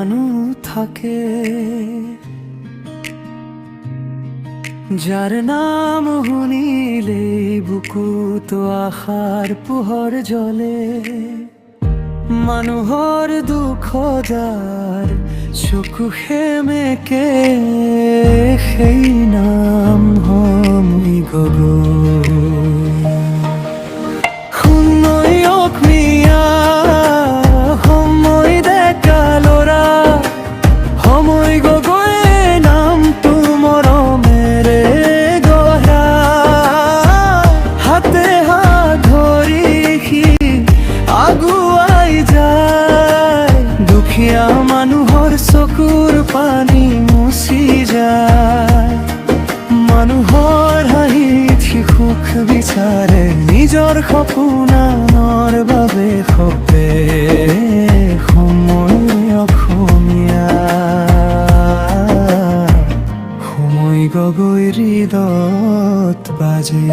মানুহ থাকে, যাৰ নাম শুনিলে বুকুত আশাৰ পোহৰ জ্বলে। মানুহৰ দুখ যাৰ চকু সেমেকে, সেই নাম সময় গগৈ। সময় অকমীয়া সময় ডেকা ল'ৰা, সময় গগৈ নামটো মৰমেৰে গঢ়া। হাতে হাত ধৰি সি আগুৱাই যায়, দুখীয়া মানুহৰ চকুৰ পানী মুচি যায়। মানুহৰ হাঁহিত সি সুখ বিচাৰে, নিজৰ সপোনৰ বাবে সপে। সময় অসমীয়া সময় গগৈ হৃদয়ত বাজে।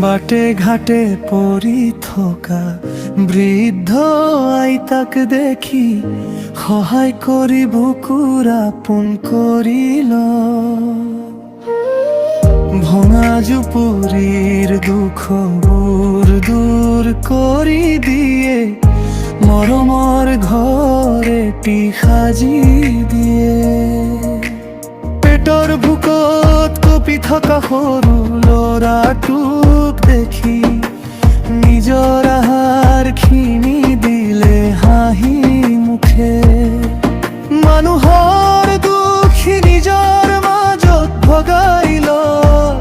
বাটে ঘাটে পৰি থকা বৃদ্ধ আইতাক দেখি, সহায় কৰি বুকুৰ আপোন কৰিল। ভঙা জুপুৰিৰ দুখবোৰ দূৰ কৰি দিয়ে, মৰমৰ ঘৰ এটি সাজি দিয়ে। পেটৰ ভোকত কঁপি থকা সৰু ল'ৰাটোক দেখি, নিজৰ আহাৰখিনি দিলে হাঁহি মুখে। মানুহৰ দুখি নিজৰ মাজত ভগাই লয়,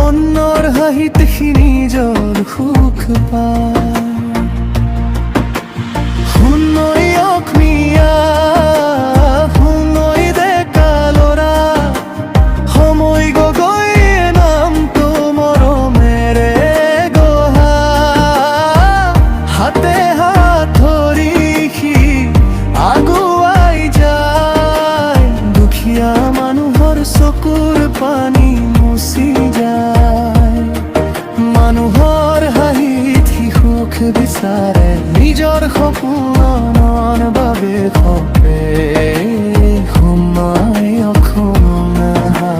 অন্যৰ হাঁহিত সি নিজৰ সুখ পায়। সময় অকমীয়া সময় ডেকা ল'ৰা, সময় গগৈ নামটো মৰমেৰে গঢ়া। হাতে হাত ধৰি সি আগুৱাই যায়, দুখীয়া মানুহৰ চকুৰ পানী মুচি যায়। মানুহৰ হাঁহিত সি সুখ বিচাৰে, নিজৰ সপোনৰ বাবে সপে। সময় অসমীয়া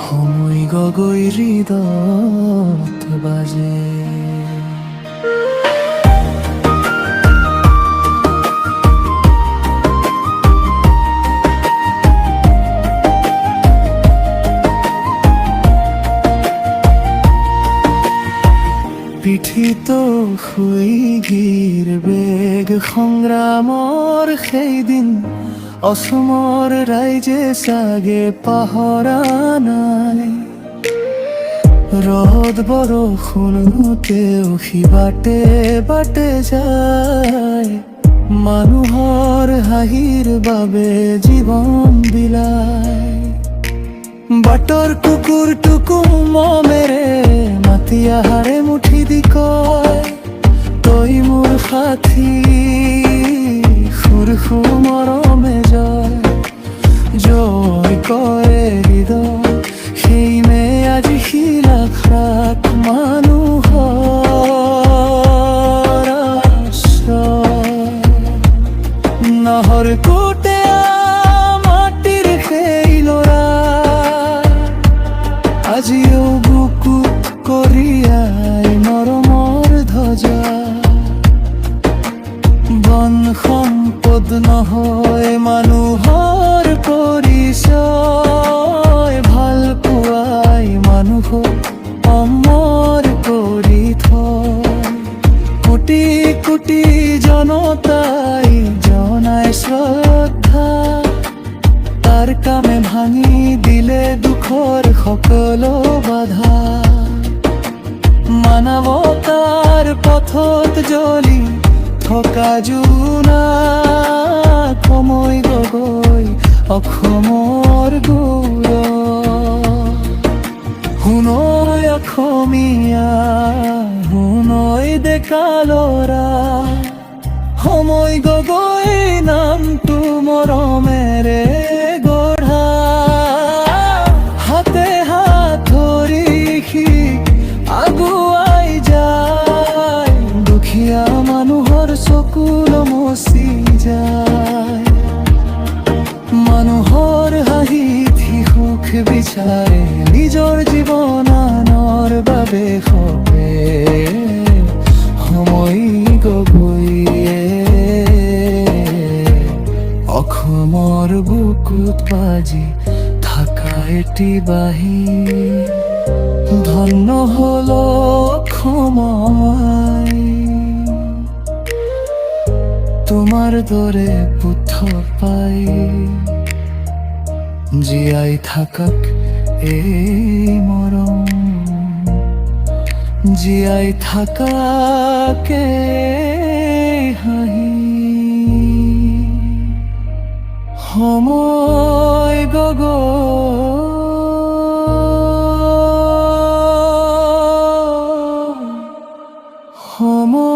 সময় গগৈ হৃদয়ত বাজে। পিঠিত শুই গিৰ বেগ সংগ্ৰামৰ সেইদিন, অসমৰ ৰাইজে চাগে পাহৰা নাই। ৰ'দ বৰষুণতেও সি বাটে বাটে যায়, মানুহৰ হাঁহিৰ বাবে জীৱন বিলায়। বাটৰ কুকুৰটোকো মমেৰে মাতি আহাৰে মুঠি দি কয়, তই মোৰ সাথী সুৰ সু মৰমে জয়। জয় কৰে হৃদয় সেই মে আজি সি লাখ লাখ মানুহৰ আশ্ৰয়। নাহৰ কোটে মাটিৰ সেই ল'ৰা, আজিও বুকুত কঢ়িয়াই মৰমৰ ধ্বজা। বন সম্পদ নহয় মানুহৰ পৰিচয়, ভাল পোৱাই মানুহক অমৰ কৰি থয়। কোটি কোটি জনতাই জনাই শ্ৰদ্ধা, তাৰ কামে ভাঙি দিলে দুখৰ সকলো বাধা। মানৱতাৰ পথত জ্বলি থকা জোনা সময় গগৈ অসমৰ গৌৰৱ শুনৈ অসমীয়া শুনৈ ডেকা ল'ৰা সময় গগৈ নামটো মৰমেৰে গঢ়া হাতে হাত ধৰি সি আগুৱাই যায় দুখীয়া মানুহৰ চকুল মচি যায় মানুহৰ হাঁহিত সুখ বিচাৰে নিজৰ জীৱন আনৰ বাবে সপে সময় গগৈয়ে অসমৰ বুকুত বাজি থাকা এটি বাঁহী ধন্য হল অসমই তোমাৰ দৰে পুত্ৰ পাই জীয়াই থাকক এই মৰম জীয়াই থাকাকে হাঁহি সময় গগৈ সময়